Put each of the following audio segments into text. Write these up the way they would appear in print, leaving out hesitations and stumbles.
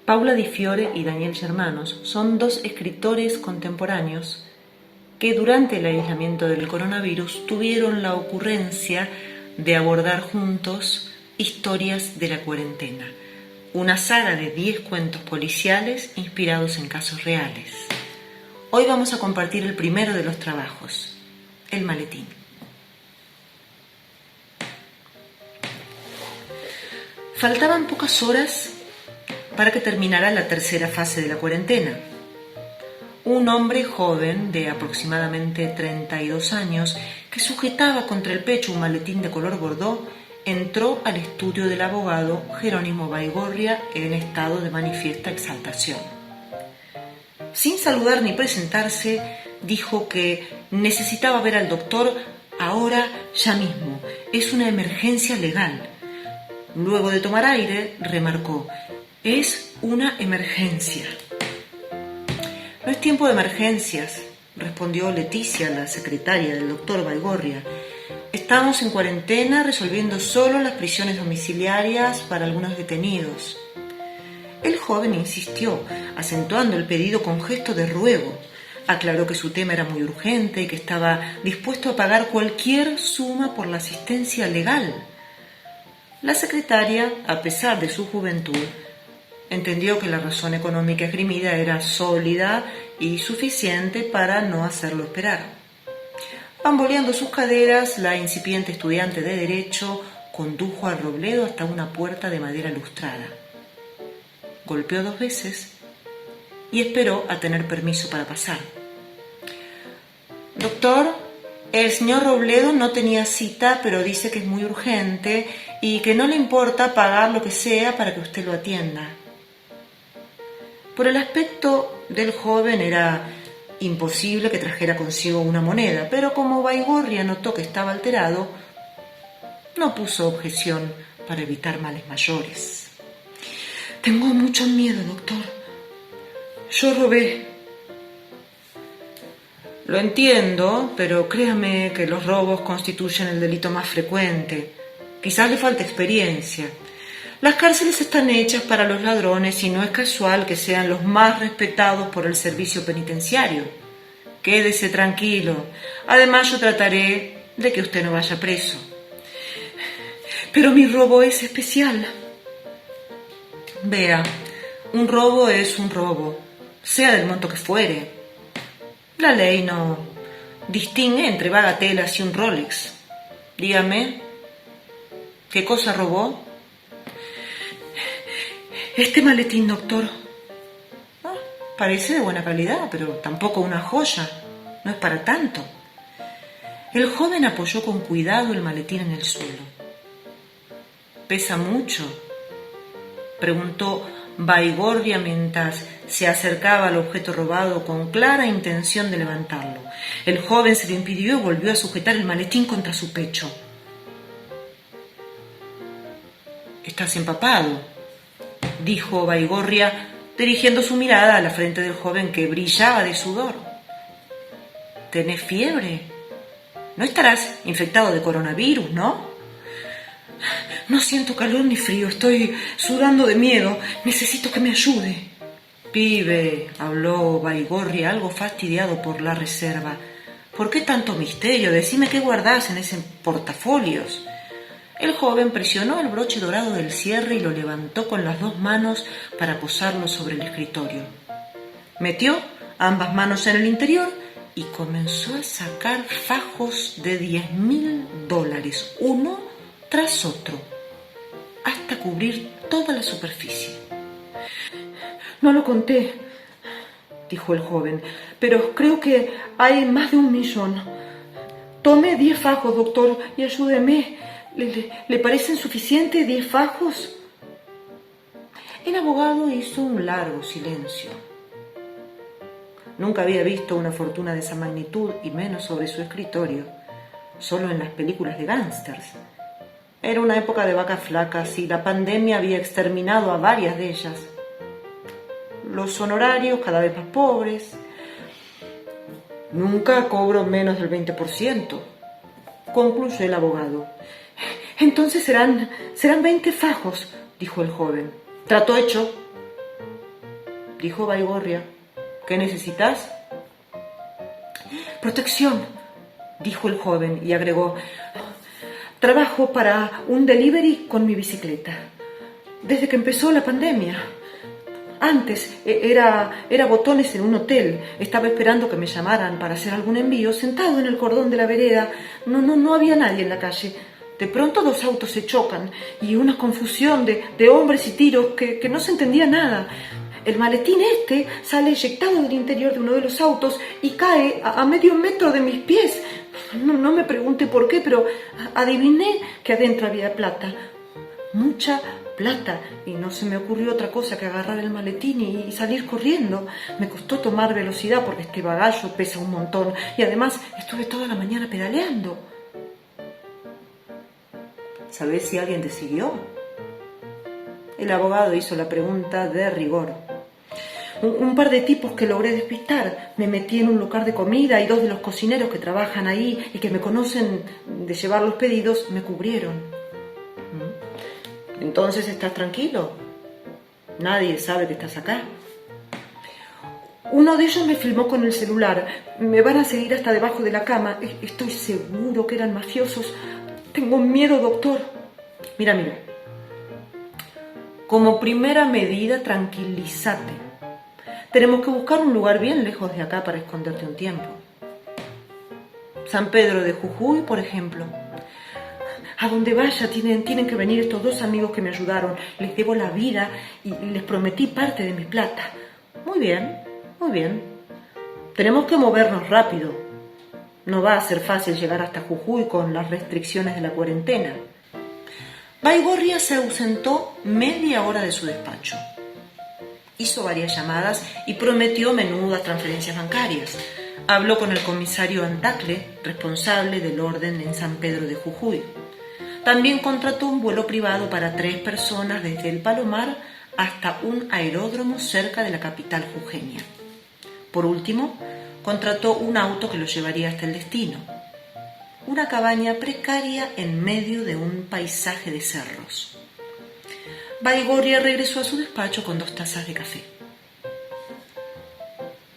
Paula Di Fiore y Daniel Germanos son dos escritores contemporáneos que durante el aislamiento del coronavirus tuvieron la ocurrencia de abordar juntos historias de la cuarentena, una saga de 10 cuentos policiales inspirados en casos reales. Hoy vamos a compartir el primero de los trabajos, El maletín. Faltaban pocas horas para que terminara la tercera fase de la cuarentena. Un hombre joven de aproximadamente 32 años que sujetaba contra el pecho un maletín de color bordó entró al estudio del abogado Jerónimo Baigorria en estado de manifiesta exaltación. Sin saludar ni presentarse, dijo que necesitaba ver al doctor ahora, ya mismo. Es una emergencia legal. Luego de tomar aire, remarcó: es una emergencia. No es tiempo de emergencias, respondió Leticia, la secretaria del doctor Baigorria. Estamos en cuarentena resolviendo solo las prisiones domiciliarias para algunos detenidos. El joven insistió, acentuando el pedido con gesto de ruego. Aclaró que su tema era muy urgente y que estaba dispuesto a pagar cualquier suma por la asistencia legal. La secretaria, a pesar de su juventud, entendió que la razón económica esgrimida era sólida y suficiente para no hacerlo esperar. Bamboleando sus caderas, la incipiente estudiante de Derecho condujo a Robledo hasta una puerta de madera lustrada. Golpeó 2 veces y esperó a tener permiso para pasar. Doctor, el señor Robledo no tenía cita, pero dice que es muy urgente y que no le importa pagar lo que sea para que usted lo atienda. Por el aspecto del joven era imposible que trajera consigo una moneda, pero como Baigorria notó que estaba alterado, no puso objeción para evitar males mayores. Tengo mucho miedo, doctor. Yo robé. Lo entiendo, pero créame que los robos constituyen el delito más frecuente. Quizás le falte experiencia. Las cárceles están hechas para los ladrones y no es casual que sean los más respetados por el servicio penitenciario. Quédese tranquilo. Además, yo trataré de que usted no vaya preso. Pero mi robo es especial. Vea, un robo es un robo, sea del monto que fuere. La ley no distingue entre bagatelas y un Rolex. Dígame, ¿qué cosa robó? Este maletín, doctor. Parece de buena calidad, pero tampoco una joya. No es para tanto. El joven apoyó con cuidado el maletín en el suelo. ¿Pesa mucho?, preguntó Baigorria mientras se acercaba al objeto robado con clara intención de levantarlo. El joven se lo impidió y volvió a sujetar el maletín contra su pecho. «Estás empapado», dijo Baigorria, dirigiendo su mirada a la frente del joven que brillaba de sudor. «¿Tenés fiebre? No estarás infectado de coronavirus, ¿no?» «No siento calor ni frío, estoy sudando de miedo. Necesito que me ayude». «Pibe», habló Baigorria, algo fastidiado por la reserva. «¿Por qué tanto misterio? Decime qué guardás en ese portafolios». El joven presionó el broche dorado del cierre y lo levantó con las 2 manos para posarlo sobre el escritorio. Metió ambas manos en el interior y comenzó a sacar fajos de $10.000, uno tras otro, hasta cubrir toda la superficie. «No lo conté», dijo el joven, «pero creo que hay más de 1 millón. Tome 10 fajos, doctor, y ayúdeme. ¿Le parecen suficientes 10 fajos?» El abogado hizo un largo silencio. Nunca había visto una fortuna de esa magnitud, y menos sobre su escritorio, solo en las películas de gángsters. Era una época de vacas flacas y la pandemia había exterminado a varias de ellas. Los honorarios cada vez más pobres. «Nunca cobro menos del 20%, concluyó el abogado. «Entonces serán 20 fajos», dijo el joven. «Trato hecho». dijo Baigorria. ¿Qué necesitas? Protección, dijo el joven y agregó: trabajo para un delivery con mi bicicleta. Desde que empezó la pandemia. Antes era botones en un hotel. Estaba esperando que me llamaran para hacer algún envío, sentado en el cordón de la vereda. No había nadie en la calle. De pronto 2 autos se chocan y una confusión de hombres y tiros que no se entendía nada. El maletín sale eyectado del interior de uno de los autos y cae a medio metro de mis pies. No me pregunte por qué, pero adiviné que adentro había plata. Mucha plata, y no se me ocurrió otra cosa que agarrar el maletín y salir corriendo. Me costó tomar velocidad porque este bagallo pesa un montón y además estuve toda la mañana pedaleando. ¿Sabés si alguien te siguió? El abogado hizo la pregunta de rigor. Un par de tipos que logré despistar. Me metí en un lugar de comida y 2 de los cocineros que trabajan ahí y que me conocen de llevar los pedidos me cubrieron. Entonces, ¿estás tranquilo? Nadie sabe que estás acá. Uno de ellos me filmó con el celular. Me van a seguir hasta debajo de la cama. Estoy seguro que eran mafiosos. Tengo miedo, doctor. Mira. Como primera medida, tranquilízate. Tenemos que buscar un lugar bien lejos de acá para esconderte un tiempo. San Pedro de Jujuy, por ejemplo. A donde vaya tienen que venir estos 2 amigos que me ayudaron. Les debo la vida y les prometí parte de mi plata. Muy bien. Tenemos que movernos rápido. No va a ser fácil llegar hasta Jujuy con las restricciones de la cuarentena. Baigorria se ausentó media hora de su despacho. Hizo varias llamadas y prometió menudas transferencias bancarias. Habló con el comisario Antacle, responsable del orden en San Pedro de Jujuy. También contrató un vuelo privado para 3 personas desde el Palomar hasta un aeródromo cerca de la capital jujeña. Por último, contrató un auto que lo llevaría hasta el destino. Una cabaña precaria en medio de un paisaje de cerros. Baigorria regresó a su despacho con 2 tazas de café.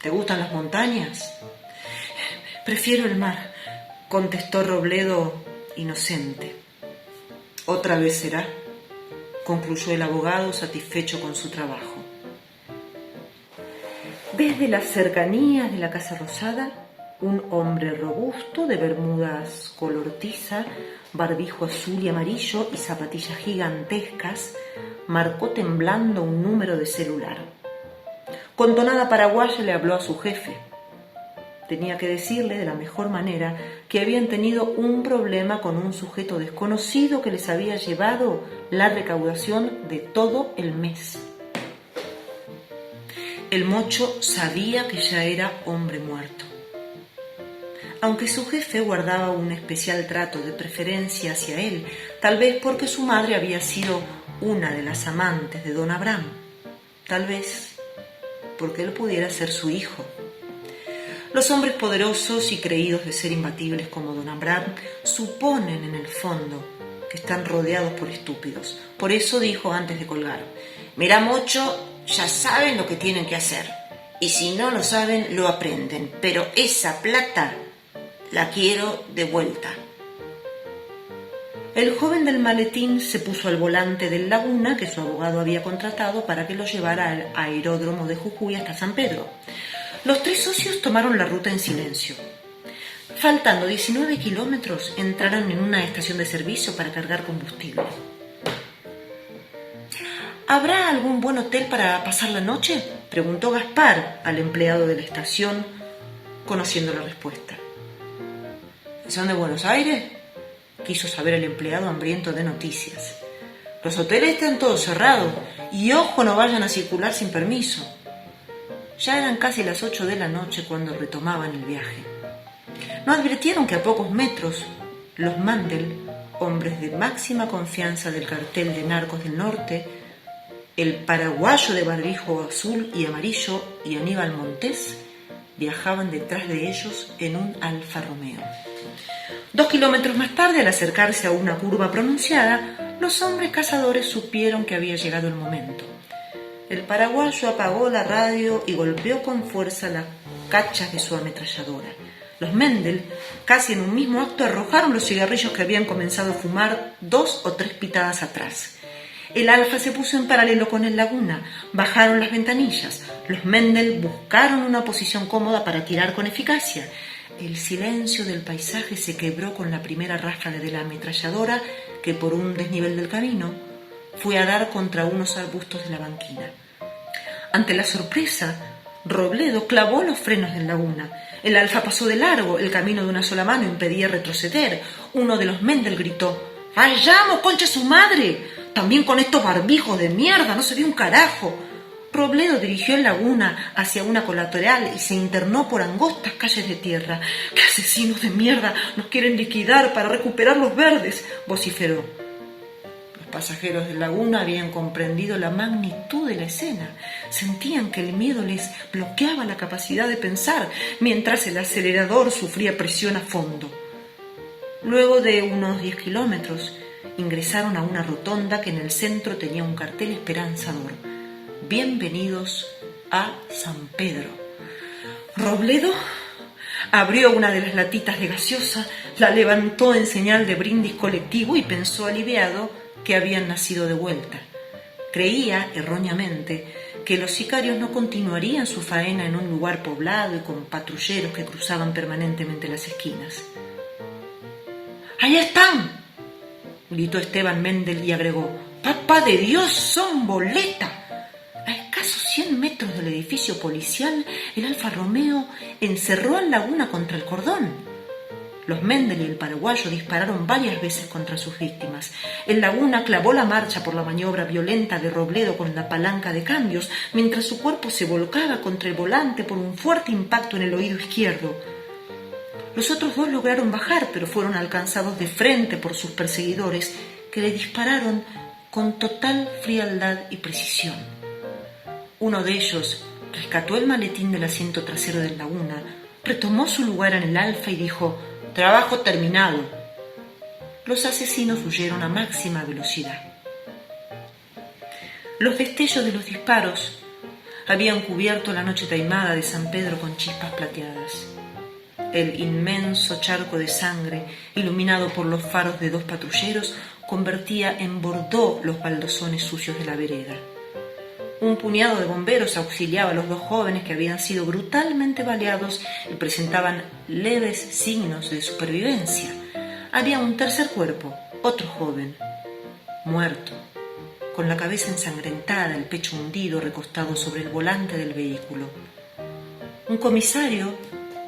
¿Te gustan las montañas? Prefiero el mar, contestó Robledo inocente. Otra vez será, concluyó el abogado satisfecho con su trabajo. Desde las cercanías de la Casa Rosada, un hombre robusto de bermudas color tiza, barbijo azul y amarillo y zapatillas gigantescas, marcó temblando un número de celular. Con tonada paraguaya le habló a su jefe. Tenía que decirle de la mejor manera que habían tenido un problema con un sujeto desconocido que les había llevado la recaudación de todo el mes. El mocho sabía que ya era hombre muerto. Aunque su jefe guardaba un especial trato de preferencia hacia él, tal vez porque su madre había sido una de las amantes de don Abraham, tal vez porque él pudiera ser su hijo. Los hombres poderosos y creídos de ser imbatibles como don Abraham suponen en el fondo que están rodeados por estúpidos. Por eso dijo antes de colgar: «Mira, mocho, ya saben lo que tienen que hacer. Y si no lo saben, lo aprenden. Pero esa plata la quiero de vuelta». El joven del maletín se puso al volante del Laguna que su abogado había contratado para que lo llevara al aeródromo de Jujuy hasta San Pedro. Los 3 socios tomaron la ruta en silencio. Faltando 19 kilómetros, entraron en una estación de servicio para cargar combustible. ¿Habrá algún buen hotel para pasar la noche?, preguntó Gaspar al empleado de la estación, conociendo la respuesta. ¿Son de Buenos Aires?, quiso saber el empleado hambriento de noticias. Los hoteles están todos cerrados y ojo, no vayan a circular sin permiso. Ya eran casi las 8 de la noche cuando retomaban el viaje. No advirtieron que a pocos metros los Mandel, hombres de máxima confianza del cartel de narcos del norte, el paraguayo de barbijo azul y amarillo y Aníbal Montés, viajaban detrás de ellos en un Alfa Romeo. 2 kilómetros más tarde, al acercarse a una curva pronunciada, los hombres cazadores supieron que había llegado el momento. El paraguayo apagó la radio y golpeó con fuerza las cachas de su ametralladora. Los Mendel, casi en un mismo acto, arrojaron los cigarrillos que habían comenzado a fumar 2 o 3 pitadas atrás. El Alfa se puso en paralelo con el Laguna, bajaron las ventanillas. Los Mendel buscaron una posición cómoda para tirar con eficacia. El silencio del paisaje se quebró con la primera ráfaga de la ametralladora que, por un desnivel del camino, fue a dar contra unos arbustos de la banquina. Ante la sorpresa, Robledo clavó los frenos del Laguna. El Alfa pasó de largo, el camino de una sola mano impedía retroceder. Uno de los Mendel gritó: ¡Vayamos, concha su madre! También con estos barbijos de mierda, no se ve un carajo. Robledo dirigió el Laguna hacia una colateral y se internó por angostas calles de tierra. ¡Qué asesinos de mierda! Nos quieren liquidar para recuperar los verdes, vociferó. Los pasajeros del Laguna habían comprendido la magnitud de la escena. Sentían que el miedo les bloqueaba la capacidad de pensar, mientras el acelerador sufría presión a fondo. Luego de unos 10 kilómetros, ingresaron a una rotonda que en el centro tenía un cartel esperanzador: Bienvenidos a San Pedro. Robledo abrió una de las latitas de gaseosa, la levantó en señal de brindis colectivo y pensó aliviado que habían nacido de vuelta. Creía, erróneamente, que los sicarios no continuarían su faena en un lugar poblado y con patrulleros que cruzaban permanentemente las esquinas. ¡Ahí están!, gritó Esteban Mendel y agregó: ¡Papá de Dios, son boleta! A escasos 100 metros del edificio policial, el Alfa Romeo encerró al Laguna contra el cordón. Los Mendel y el paraguayo dispararon varias veces contra sus víctimas. El Laguna clavó la marcha por la maniobra violenta de Robledo con la palanca de cambios, mientras su cuerpo se volcaba contra el volante por un fuerte impacto en el oído izquierdo. Los otros 2 lograron bajar, pero fueron alcanzados de frente por sus perseguidores, que le dispararon con total frialdad y precisión. Uno de ellos rescató el maletín del asiento trasero del Laguna, retomó su lugar en el Alfa y dijo: «Trabajo terminado». Los asesinos huyeron a máxima velocidad. Los destellos de los disparos habían cubierto la noche taimada de San Pedro con chispas plateadas. El inmenso charco de sangre, iluminado por los faros de 2 patrulleros, convertía en bordó los baldosones sucios de la vereda. Un puñado de bomberos auxiliaba a los 2 jóvenes que habían sido brutalmente baleados y presentaban leves signos de supervivencia. Había un tercer cuerpo, otro joven, muerto, con la cabeza ensangrentada, el pecho hundido, recostado sobre el volante del vehículo. Un comisario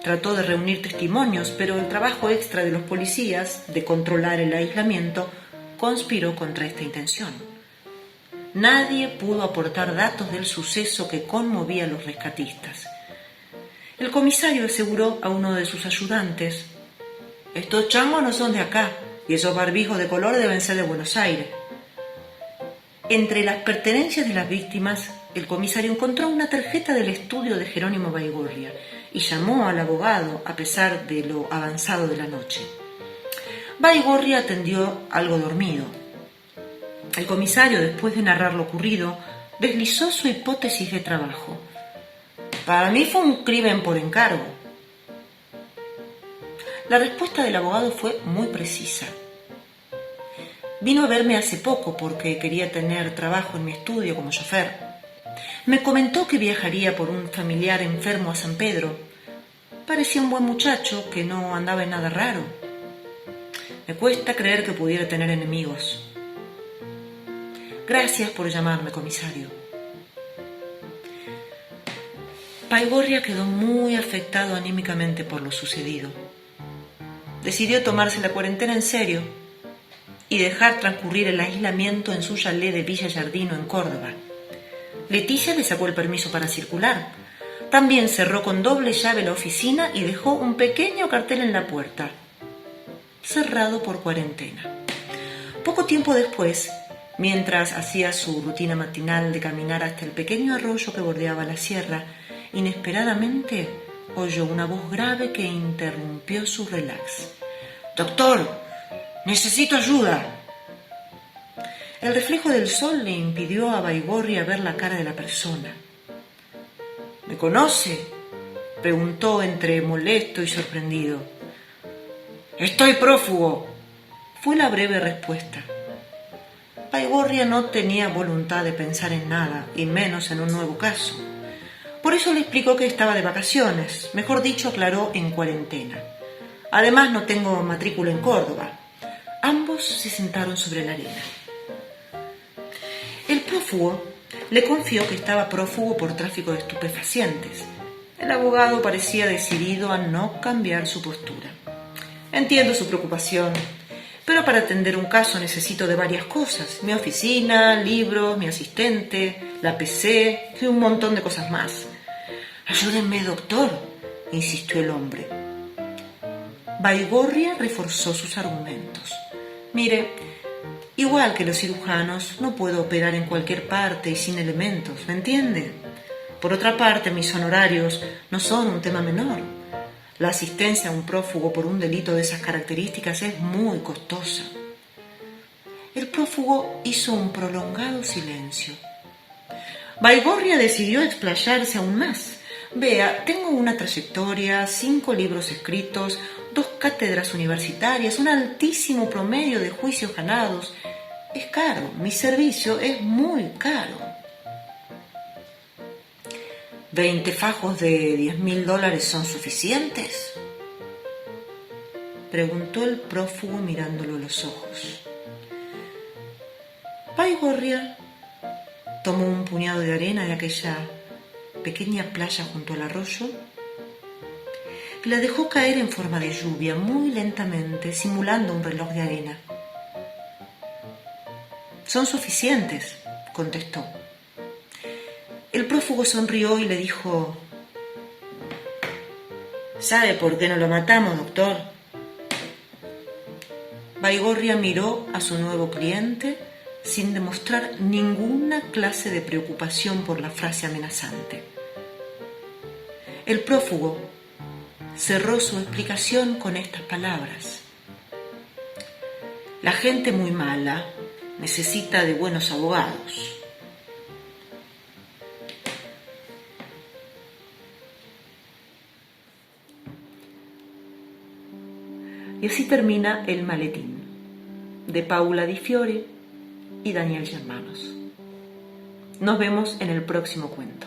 trató de reunir testimonios, pero el trabajo extra de los policías, de controlar el aislamiento, conspiró contra esta intención. Nadie pudo aportar datos del suceso que conmovía a los rescatistas. El comisario aseguró a uno de sus ayudantes: «Estos changos no son de acá, y esos barbijos de color deben ser de Buenos Aires». Entre las pertenencias de las víctimas, el comisario encontró una tarjeta del estudio de Jerónimo Baigorria y llamó al abogado a pesar de lo avanzado de la noche. Baigorria atendió algo dormido. El comisario, después de narrar lo ocurrido, deslizó su hipótesis de trabajo. «Para mí fue un crimen por encargo». La respuesta del abogado fue muy precisa. «Vino a verme hace poco porque quería tener trabajo en mi estudio como chofer. Me comentó que viajaría por un familiar enfermo a San Pedro. Parecía un buen muchacho que no andaba en nada raro. Me cuesta creer que pudiera tener enemigos. Gracias por llamarme, comisario». Baigorria quedó muy afectado anímicamente por lo sucedido. Decidió tomarse la cuarentena en serio y dejar transcurrir el aislamiento en su chalet de Villa Yardino, en Córdoba. Leticia le sacó el permiso para circular. También cerró con doble llave la oficina y dejó un pequeño cartel en la puerta: cerrado por cuarentena. Poco tiempo después, mientras hacía su rutina matinal de caminar hasta el pequeño arroyo que bordeaba la sierra, inesperadamente oyó una voz grave que interrumpió su relax. «Doctor, necesito ayuda». El reflejo del sol le impidió a Baigorria ver la cara de la persona. ¿Me conoce?, preguntó entre molesto y sorprendido. «Estoy prófugo», fue la breve respuesta. Baigorria no tenía voluntad de pensar en nada, y menos en un nuevo caso. Por eso le explicó que estaba de vacaciones, mejor dicho, aclaró, en cuarentena. Además, no tengo matrícula en Córdoba. Ambos se sentaron sobre la arena. El prófugo le confió que estaba prófugo por tráfico de estupefacientes. El abogado parecía decidido a no cambiar su postura. Entiendo su preocupación, pero para atender un caso necesito de varias cosas. Mi oficina, libros, mi asistente, la PC y un montón de cosas más. Ayúdenme, doctor, insistió el hombre. Baigorria reforzó sus argumentos. Mire, igual que los cirujanos, no puedo operar en cualquier parte y sin elementos, ¿me entiende? Por otra parte, mis honorarios no son un tema menor. La asistencia a un prófugo por un delito de esas características es muy costosa. El prófugo hizo un prolongado silencio. Baigorria decidió explayarse aún más. Vea, tengo una trayectoria, 5 libros escritos, 2 cátedras universitarias, un altísimo promedio de juicios ganados. Es caro, mi servicio es muy caro. ¿20 fajos de $10.000 son suficientes?, preguntó el prófugo mirándolo a los ojos. Baigorria tomó un puñado de arena de aquella pequeña playa junto al arroyo y la dejó caer en forma de lluvia muy lentamente, simulando un reloj de arena. «Son suficientes», contestó. El prófugo sonrió y le dijo: «¿Sabe por qué no lo matamos, doctor?». Baigorria miró a su nuevo cliente sin demostrar ninguna clase de preocupación por la frase amenazante. El prófugo cerró su explicación con estas palabras: «La gente muy mala necesita de buenos abogados». Y así termina El maletín, de Paula Di Fiore y Daniel Germanos. Nos vemos en el próximo cuento.